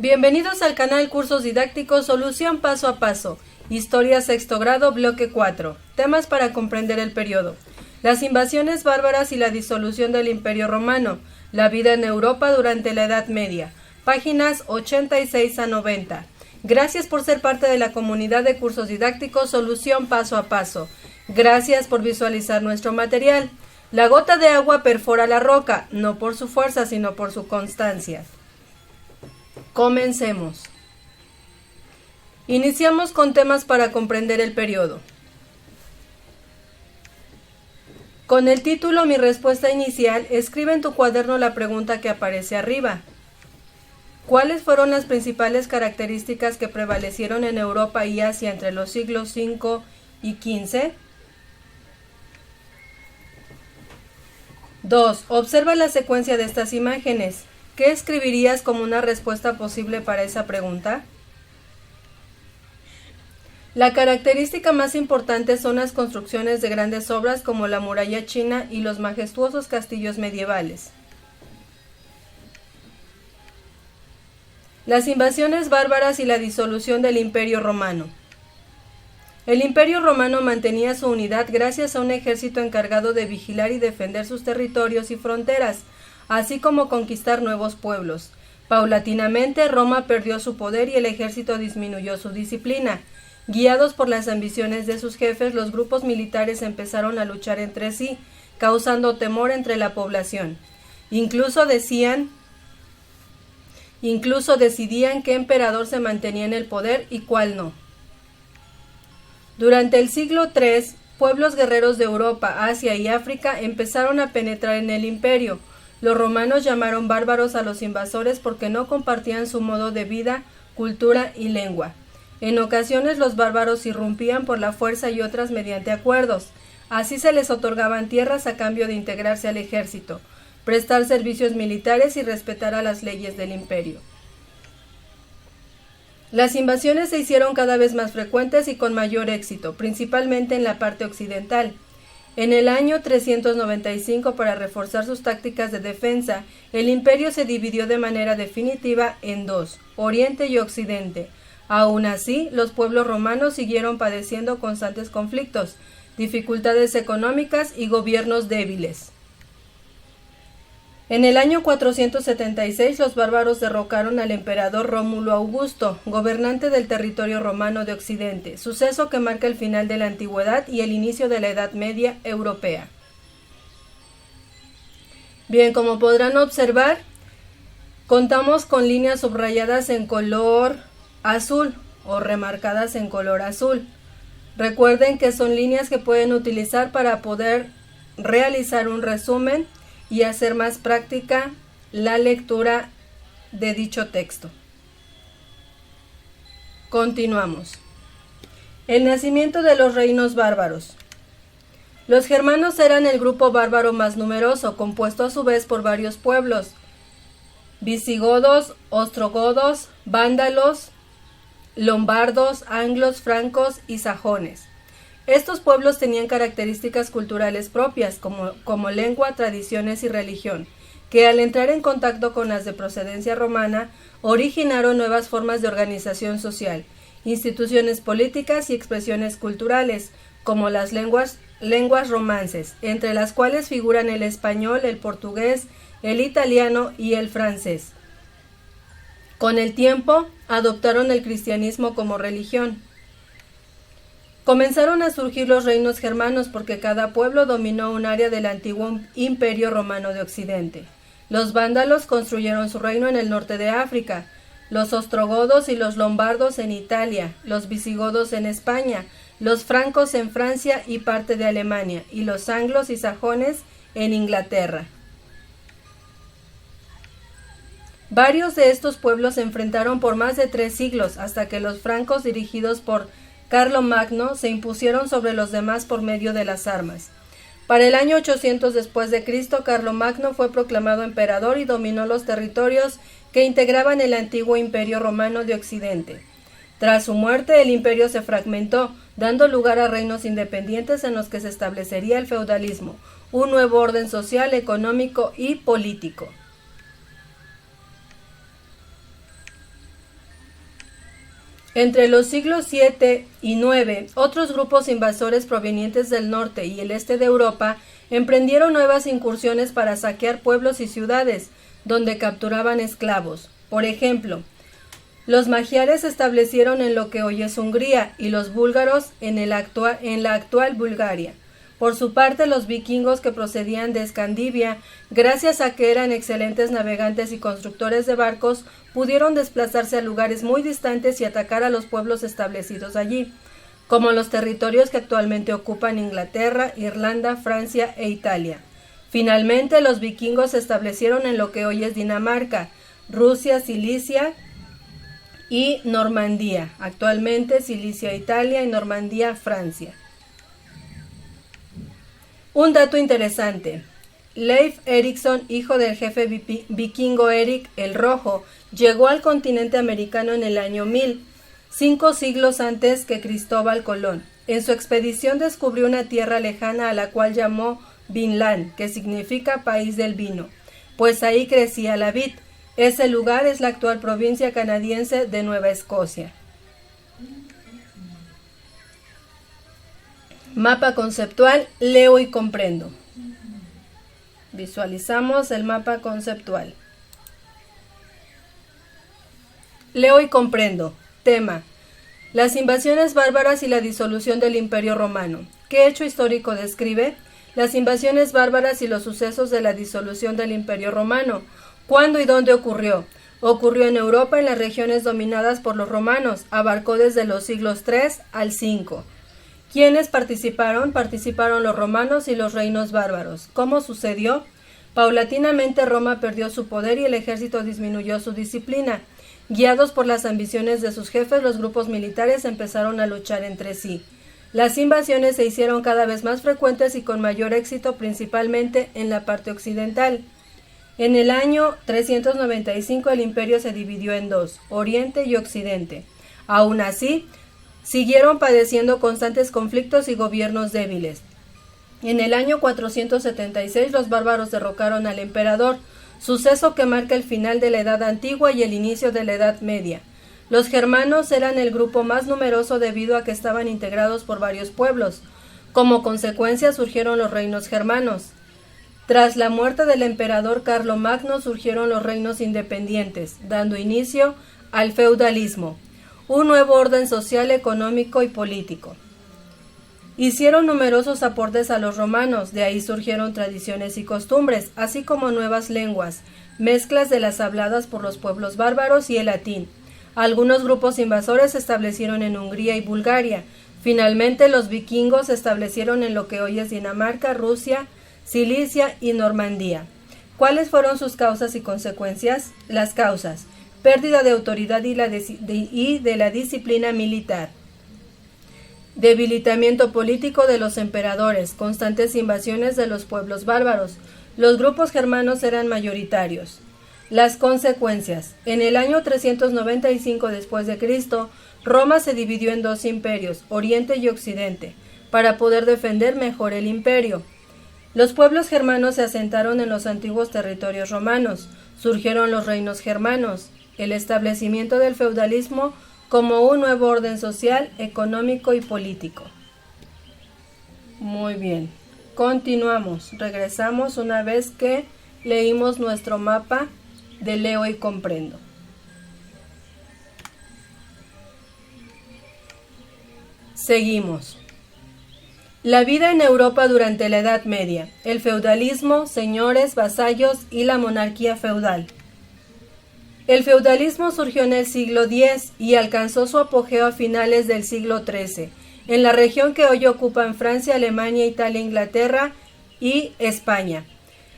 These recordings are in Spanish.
Bienvenidos al canal Cursos Didácticos Solución Paso a Paso. Historia sexto grado, bloque 4. Temas para comprender el periodo. Las invasiones bárbaras y la disolución del Imperio Romano. La vida en Europa durante la Edad Media. Páginas 86 a 90. Gracias por ser parte de la comunidad de cursos didácticos Solución Paso a Paso. Gracias por visualizar nuestro material. La gota de agua perfora la roca, no por su fuerza, sino por su constancia. Comencemos. Iniciamos con temas para comprender el periodo. Con el título Mi respuesta inicial, escribe en tu cuaderno la pregunta que aparece arriba. ¿Cuáles fueron las principales características que prevalecieron en Europa y Asia entre los siglos V y XV? 2. Observa la secuencia de estas imágenes. ¿Qué escribirías como una respuesta posible para esa pregunta? La característica más importante son las construcciones de grandes obras como la muralla china y los majestuosos castillos medievales. Las invasiones bárbaras y la disolución del Imperio Romano. El Imperio Romano mantenía su unidad gracias a un ejército encargado de vigilar y defender sus territorios y fronteras, así como conquistar nuevos pueblos. Paulatinamente, Roma perdió su poder y el ejército disminuyó su disciplina. Guiados por las ambiciones de sus jefes, los grupos militares empezaron a luchar entre sí, causando temor entre la población. Incluso decidían qué emperador se mantenía en el poder y cuál no. Durante el siglo III, pueblos guerreros de Europa, Asia y África empezaron a penetrar en el imperio. Los romanos llamaron bárbaros a los invasores porque no compartían su modo de vida, cultura y lengua. En ocasiones los bárbaros irrumpían por la fuerza y otras mediante acuerdos. Así se les otorgaban tierras a cambio de integrarse al ejército, prestar servicios militares y respetar a las leyes del imperio. Las invasiones se hicieron cada vez más frecuentes y con mayor éxito, principalmente en la parte occidental. En el año 395, para reforzar sus tácticas de defensa, el imperio se dividió de manera definitiva en dos, Oriente y Occidente. Aún así, los pueblos romanos siguieron padeciendo constantes conflictos, dificultades económicas y gobiernos débiles. En el año 476, los bárbaros derrocaron al emperador Rómulo Augusto, gobernante del territorio romano de Occidente, suceso que marca el final de la antigüedad y el inicio de la Edad Media europea. Bien, como podrán observar, contamos con líneas subrayadas en color azul o remarcadas en color azul. Recuerden que son líneas que pueden utilizar para poder realizar un resumen y hacer más práctica la lectura de dicho texto. Continuamos. El nacimiento de los reinos bárbaros. Los germanos eran el grupo bárbaro más numeroso, compuesto a su vez por varios pueblos: visigodos, ostrogodos, vándalos, lombardos, anglos, francos y sajones. Estos pueblos tenían características culturales propias, como lengua, tradiciones y religión, que al entrar en contacto con las de procedencia romana, originaron nuevas formas de organización social, instituciones políticas y expresiones culturales, como las lenguas romances, entre las cuales figuran el español, el portugués, el italiano y el francés. Con el tiempo, adoptaron el cristianismo como religión. Comenzaron a surgir los reinos germanos porque cada pueblo dominó un área del antiguo Imperio Romano de Occidente. Los vándalos construyeron su reino en el norte de África, los ostrogodos y los lombardos en Italia, los visigodos en España, los francos en Francia y parte de Alemania, y los anglos y sajones en Inglaterra. Varios de estos pueblos se enfrentaron por más de 3 siglos, hasta que los francos, dirigidos por Carlomagno, se impusieron sobre los demás por medio de las armas. Para el año 800 después de Cristo, Carlomagno fue proclamado emperador y dominó los territorios que integraban el antiguo Imperio Romano de Occidente. Tras su muerte, el imperio se fragmentó, dando lugar a reinos independientes en los que se establecería el feudalismo, un nuevo orden social, económico y político. Entre los siglos VII y IX, otros grupos invasores provenientes del norte y el este de Europa emprendieron nuevas incursiones para saquear pueblos y ciudades, donde capturaban esclavos. Por ejemplo, los magiares se establecieron en lo que hoy es Hungría y los búlgaros en la actual Bulgaria. Por su parte, los vikingos que procedían de Escandinavia, gracias a que eran excelentes navegantes y constructores de barcos, pudieron desplazarse a lugares muy distantes y atacar a los pueblos establecidos allí, como los territorios que actualmente ocupan Inglaterra, Irlanda, Francia e Italia. Finalmente, los vikingos se establecieron en lo que hoy es Dinamarca, Rusia, Sicilia y Normandía. Actualmente, Sicilia, Italia y Normandía, Francia. Un dato interesante. Leif Erikson, hijo del jefe vikingo Erik el Rojo, llegó al continente americano en el año 1000, 5 siglos antes que Cristóbal Colón. En su expedición descubrió una tierra lejana a la cual llamó Vinland, que significa país del vino, pues ahí crecía la vid. Ese lugar es la actual provincia canadiense de Nueva Escocia. Mapa conceptual, leo y comprendo. Visualizamos el mapa conceptual. Leo y comprendo. Tema: las invasiones bárbaras y la disolución del Imperio Romano. ¿Qué hecho histórico describe? Las invasiones bárbaras y los sucesos de la disolución del Imperio Romano. ¿Cuándo y dónde ocurrió? Ocurrió en Europa, en las regiones dominadas por los romanos. Abarcó desde los siglos III al V. ¿Quiénes participaron? Participaron los romanos y los reinos bárbaros. ¿Cómo sucedió? Paulatinamente Roma perdió su poder y el ejército disminuyó su disciplina. Guiados por las ambiciones de sus jefes, los grupos militares empezaron a luchar entre sí. Las invasiones se hicieron cada vez más frecuentes y con mayor éxito, principalmente en la parte occidental. En el año 395 el imperio se dividió en dos, Oriente y Occidente. Aún así, siguieron padeciendo constantes conflictos y gobiernos débiles. En el año 476 los bárbaros derrocaron al emperador, suceso que marca el final de la Edad Antigua y el inicio de la Edad Media. Los germanos eran el grupo más numeroso debido a que estaban integrados por varios pueblos. Como consecuencia surgieron los reinos germanos. Tras la muerte del emperador Carlomagno surgieron los reinos independientes, dando inicio al feudalismo, un nuevo orden social, económico y político. Hicieron numerosos aportes a los romanos, de ahí surgieron tradiciones y costumbres, así como nuevas lenguas, mezclas de las habladas por los pueblos bárbaros y el latín. Algunos grupos invasores se establecieron en Hungría y Bulgaria. Finalmente, los vikingos se establecieron en lo que hoy es Dinamarca, Rusia, Sicilia y Normandía. ¿Cuáles fueron sus causas y consecuencias? Las causas: pérdida de autoridad y de la disciplina militar, debilitamiento político de los emperadores, constantes invasiones de los pueblos bárbaros. Los grupos germanos eran mayoritarios. Las consecuencias: en el año 395 después de Cristo, Roma se dividió en dos imperios, Oriente y Occidente, para poder defender mejor el imperio. Los pueblos germanos se asentaron en los antiguos territorios romanos. Surgieron los reinos germanos, el establecimiento del feudalismo como un nuevo orden social, económico y político. Muy bien, continuamos. Regresamos una vez que leímos nuestro mapa de Leo y Comprendo. Seguimos. La vida en Europa durante la Edad Media, el feudalismo, señores, vasallos y la monarquía feudal. El feudalismo surgió en el siglo X y alcanzó su apogeo a finales del siglo XIII, en la región que hoy ocupan Francia, Alemania, Italia, Inglaterra y España.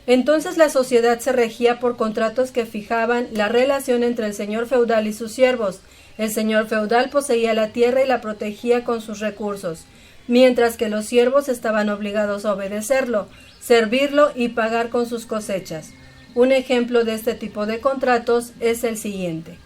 Entonces la sociedad se regía por contratos que fijaban la relación entre el señor feudal y sus siervos. El señor feudal poseía la tierra y la protegía con sus recursos, mientras que los siervos estaban obligados a obedecerlo, servirlo y pagar con sus cosechas. Un ejemplo de este tipo de contratos es el siguiente.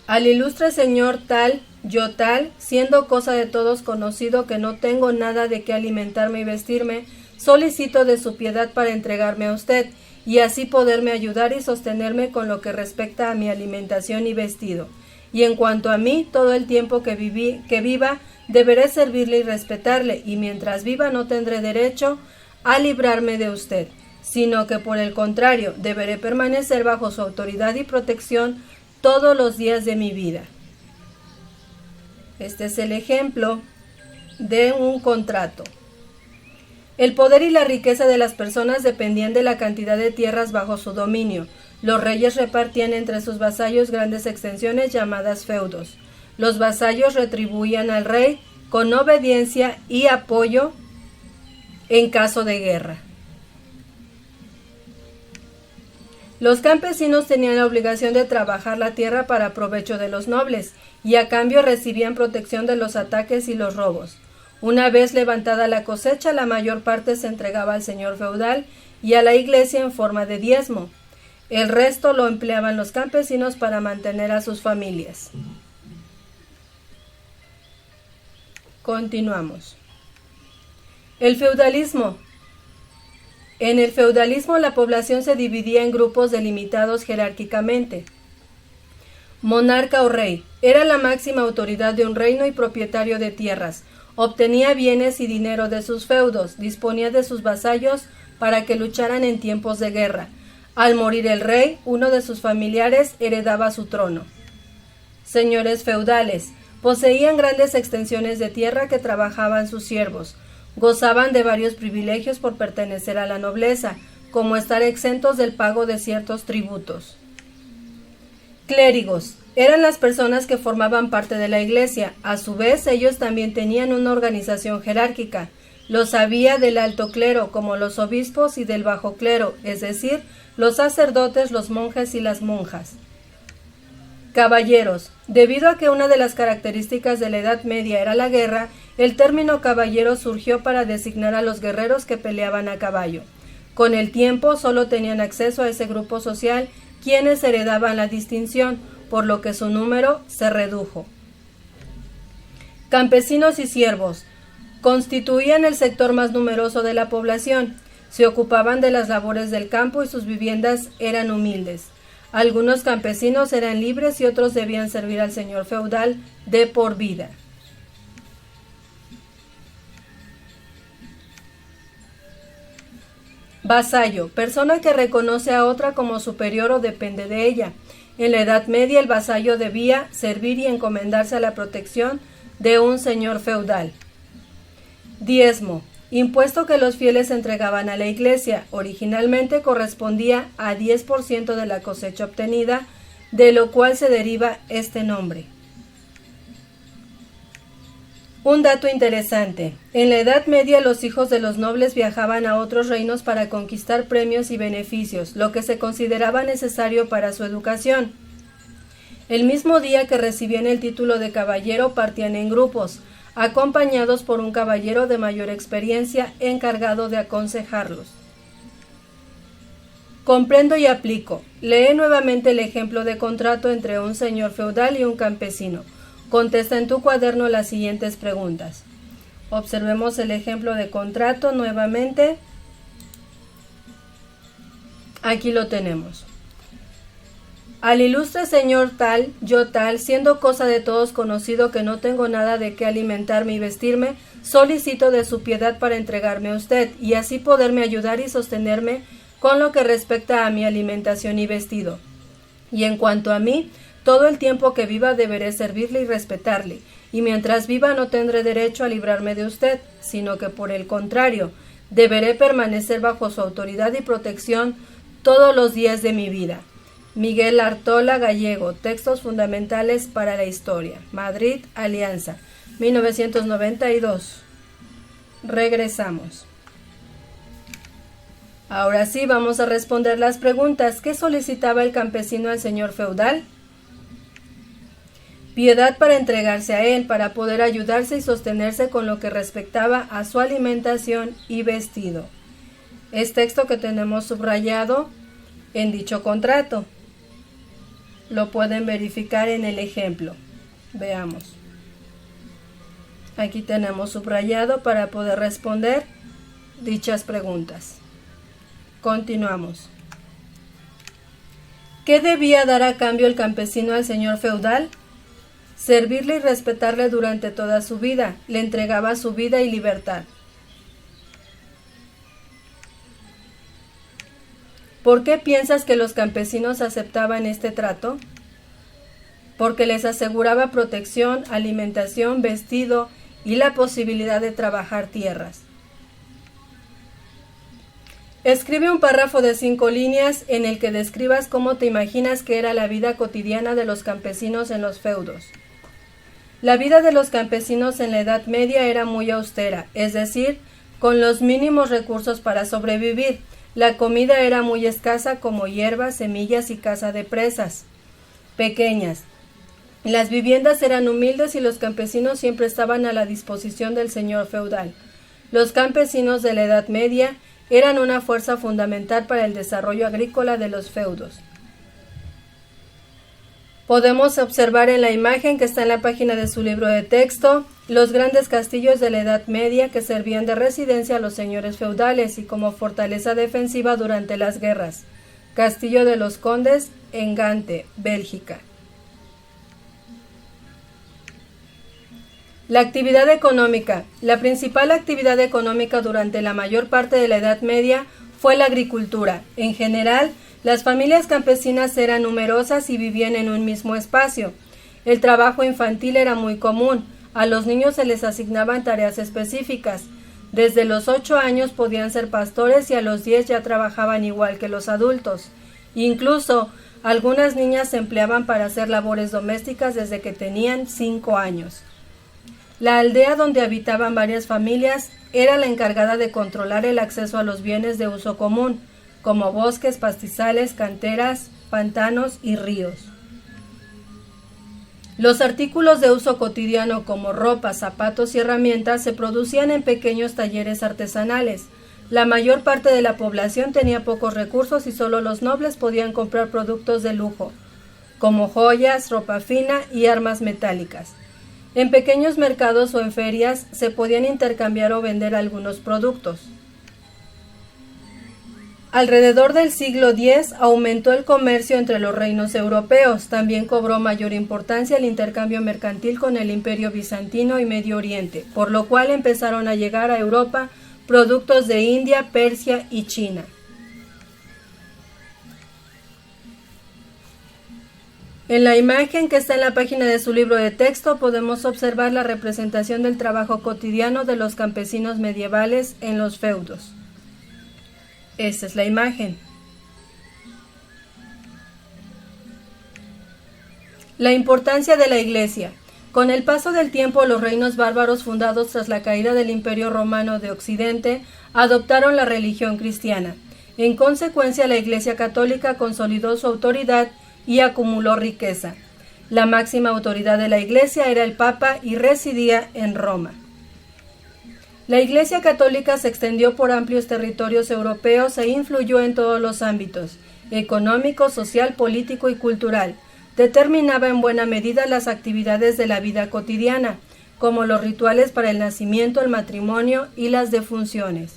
Al ilustre señor tal, yo tal, siendo cosa de todos conocido que no tengo nada de qué alimentarme y vestirme, solicito de su piedad para entregarme a usted, y así poderme ayudar y sostenerme con lo que respecta a mi alimentación y vestido, y en cuanto a mí, todo el tiempo que viva, deberé servirle y respetarle, y mientras viva no tendré derecho a librarme de usted, sino que por el contrario, deberé permanecer bajo su autoridad y protección todos los días de mi vida. Este es el ejemplo de un contrato. El poder y la riqueza de las personas dependían de la cantidad de tierras bajo su dominio. Los reyes repartían entre sus vasallos grandes extensiones llamadas feudos. Los vasallos retribuían al rey con obediencia y apoyo en caso de guerra. Los campesinos tenían la obligación de trabajar la tierra para provecho de los nobles, y a cambio recibían protección de los ataques y los robos. Una vez levantada la cosecha, la mayor parte se entregaba al señor feudal y a la iglesia en forma de diezmo. El resto lo empleaban los campesinos para mantener a sus familias. Continuamos. El feudalismo. En el feudalismo la población se dividía en grupos delimitados jerárquicamente. Monarca o rey era la máxima autoridad de un reino y propietario de tierras. Obtenía bienes y dinero de sus feudos, disponía de sus vasallos para que lucharan en tiempos de guerra. Al morir el rey, uno de sus familiares heredaba su trono. Señores feudales poseían grandes extensiones de tierra que trabajaban sus siervos. Gozaban de varios privilegios por pertenecer a la nobleza, como estar exentos del pago de ciertos tributos. Clérigos eran las personas que formaban parte de la iglesia. A su vez, ellos también tenían una organización jerárquica. Los había del alto clero, como los obispos, y del bajo clero, es decir, los sacerdotes, los monjes y las monjas. Caballeros. Debido a que una de las características de la Edad Media era la guerra, el término caballero surgió para designar a los guerreros que peleaban a caballo. Con el tiempo, solo tenían acceso a ese grupo social quienes heredaban la distinción, por lo que su número se redujo. Campesinos y siervos constituían el sector más numeroso de la población. Se ocupaban de las labores del campo y sus viviendas eran humildes. Algunos campesinos eran libres y otros debían servir al señor feudal de por vida. Vasallo, persona que reconoce a otra como superior o depende de ella. En la Edad Media el vasallo debía servir y encomendarse a la protección de un señor feudal. Diezmo, impuesto que los fieles entregaban a la iglesia. Originalmente correspondía a 10% de la cosecha obtenida, de lo cual se deriva este nombre. Un dato interesante. En la Edad Media los hijos de los nobles viajaban a otros reinos para conquistar premios y beneficios, lo que se consideraba necesario para su educación. El mismo día que recibían el título de caballero partían en grupos, acompañados por un caballero de mayor experiencia encargado de aconsejarlos. Comprendo y aplico. Lee nuevamente el ejemplo de contrato entre un señor feudal y un campesino. Contesta en tu cuaderno las siguientes preguntas. Observemos el ejemplo de contrato nuevamente. Aquí lo tenemos. Al ilustre señor tal, yo tal, siendo cosa de todos conocido que no tengo nada de qué alimentarme y vestirme, solicito de su piedad para entregarme a usted, y así poderme ayudar y sostenerme con lo que respecta a mi alimentación y vestido. Y en cuanto a mí, todo el tiempo que viva deberé servirle y respetarle, y mientras viva no tendré derecho a librarme de usted, sino que por el contrario, deberé permanecer bajo su autoridad y protección todos los días de mi vida. Miguel Artola Gallego, Textos Fundamentales para la Historia, Madrid, Alianza, 1992. Regresamos. Ahora sí vamos a responder las preguntas. ¿Qué solicitaba el campesino al señor feudal? Piedad para entregarse a él, para poder ayudarse y sostenerse con lo que respectaba a su alimentación y vestido. Es texto que tenemos subrayado en dicho contrato. Lo pueden verificar en el ejemplo. Veamos. Aquí tenemos subrayado para poder responder dichas preguntas. Continuamos. ¿Qué debía dar a cambio el campesino al señor feudal? servirle y respetarle durante toda su vida, le entregaba su vida y libertad. ¿Por qué piensas que los campesinos aceptaban este trato? Porque les aseguraba protección, alimentación, vestido y la posibilidad de trabajar tierras. Escribe un párrafo de 5 líneas en el que describas cómo te imaginas que era la vida cotidiana de los campesinos en los feudos. La vida de los campesinos en la Edad Media era muy austera, es decir, con los mínimos recursos para sobrevivir. La comida era muy escasa, como hierbas, semillas y caza de presas pequeñas. Las viviendas eran humildes y los campesinos siempre estaban a la disposición del señor feudal. Los campesinos de la Edad Media eran una fuerza fundamental para el desarrollo agrícola de los feudos. Podemos observar en la imagen que está en la página de su libro de texto los grandes castillos de la Edad Media que servían de residencia a los señores feudales y como fortaleza defensiva durante las guerras. Castillo de los Condes en Gante, Bélgica. La actividad económica. La principal actividad económica durante la mayor parte de la Edad Media fue la agricultura. En general, las familias campesinas eran numerosas y vivían en un mismo espacio. El trabajo infantil era muy común. A los niños se les asignaban tareas específicas. Desde los 8 años podían ser pastores y a los 10 ya trabajaban igual que los adultos. Incluso, algunas niñas se empleaban para hacer labores domésticas desde que tenían 5 años. La aldea donde habitaban varias familias era la encargada de controlar el acceso a los bienes de uso común, como bosques, pastizales, canteras, pantanos y ríos. Los artículos de uso cotidiano como ropa, zapatos y herramientas se producían en pequeños talleres artesanales. La mayor parte de la población tenía pocos recursos y solo los nobles podían comprar productos de lujo, como joyas, ropa fina y armas metálicas. En pequeños mercados o en ferias se podían intercambiar o vender algunos productos. Alrededor del siglo X aumentó el comercio entre los reinos europeos. También cobró mayor importancia el intercambio mercantil con el Imperio Bizantino y Medio Oriente, por lo cual empezaron a llegar a Europa productos de India, Persia y China. En la imagen que está en la página de su libro de texto podemos observar la representación del trabajo cotidiano de los campesinos medievales en los feudos. Esta es la imagen. La importancia de la Iglesia. Con el paso del tiempo, los reinos bárbaros fundados tras la caída del Imperio Romano de Occidente adoptaron la religión cristiana. En consecuencia, la Iglesia católica consolidó su autoridad y acumuló riqueza. La máxima autoridad de la Iglesia era el Papa y residía en Roma. La Iglesia católica se extendió por amplios territorios europeos e influyó en todos los ámbitos, económico, social, político y cultural. Determinaba en buena medida las actividades de la vida cotidiana, como los rituales para el nacimiento, el matrimonio y las defunciones.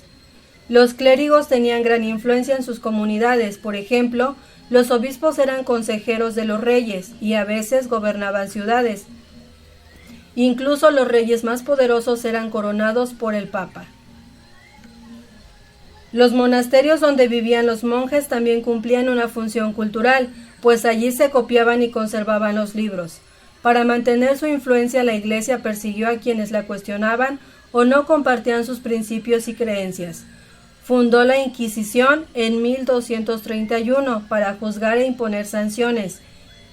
Los clérigos tenían gran influencia en sus comunidades, por ejemplo, los obispos eran consejeros de los reyes y a veces gobernaban ciudades. Incluso los reyes más poderosos eran coronados por el Papa. Los monasterios donde vivían los monjes también cumplían una función cultural, pues allí se copiaban y conservaban los libros. Para mantener su influencia, la Iglesia persiguió a quienes la cuestionaban o no compartían sus principios y creencias. Fundó la Inquisición en 1231 para juzgar e imponer sanciones,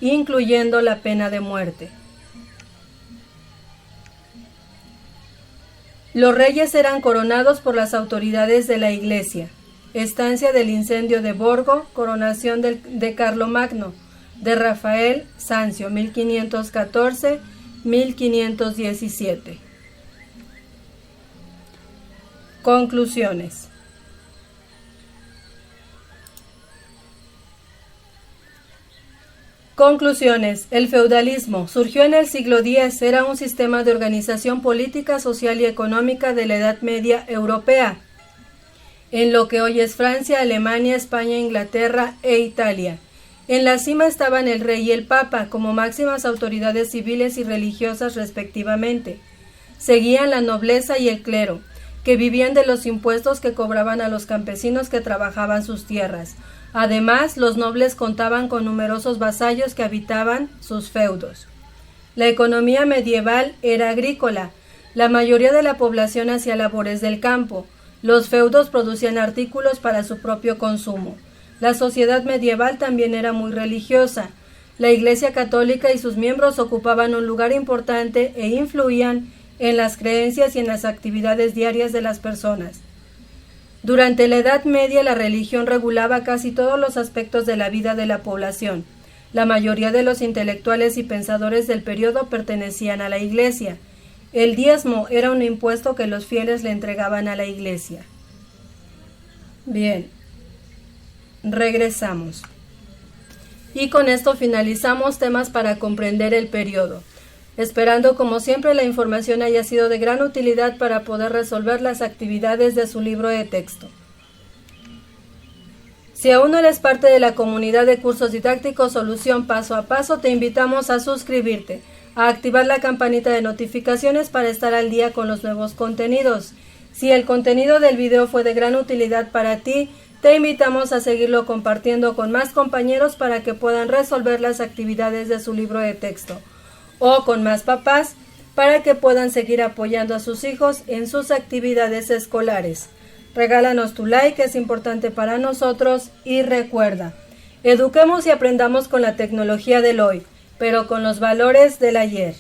incluyendo la pena de muerte. Los reyes eran coronados por las autoridades de la Iglesia. Estancia del incendio de Borgo, coronación de Carlomagno, de Rafael Sancio, 1514-1517. Conclusiones. Conclusiones. El feudalismo surgió en el siglo X, era un sistema de organización política, social y económica de la Edad Media europea, en lo que hoy es Francia, Alemania, España, Inglaterra e Italia. En la cima estaban el rey y el papa como máximas autoridades civiles y religiosas respectivamente. Seguían la nobleza y el clero, que vivían de los impuestos que cobraban a los campesinos que trabajaban sus tierras. Además, los nobles contaban con numerosos vasallos que habitaban sus feudos. La economía medieval era agrícola. La mayoría de la población hacía labores del campo. Los feudos producían artículos para su propio consumo. La sociedad medieval también era muy religiosa. La Iglesia católica y sus miembros ocupaban un lugar importante e influían en las creencias y en las actividades diarias de las personas. Durante la Edad Media la religión regulaba casi todos los aspectos de la vida de la población. La mayoría de los intelectuales y pensadores del periodo pertenecían a la Iglesia. El diezmo era un impuesto que los fieles le entregaban a la Iglesia. Bien, regresamos. Y con esto finalizamos temas para comprender el periodo, esperando como siempre la información haya sido de gran utilidad para poder resolver las actividades de su libro de texto. Si aún no eres parte de la comunidad de cursos didácticos Solución Paso a Paso, te invitamos a suscribirte, a activar la campanita de notificaciones para estar al día con los nuevos contenidos. Si el contenido del video fue de gran utilidad para ti, te invitamos a seguirlo compartiendo con más compañeros para que puedan resolver las actividades de su libro de texto, o con más papás para que puedan seguir apoyando a sus hijos en sus actividades escolares. Regálanos tu like, es importante para nosotros, y recuerda, eduquemos y aprendamos con la tecnología del hoy, pero con los valores del ayer.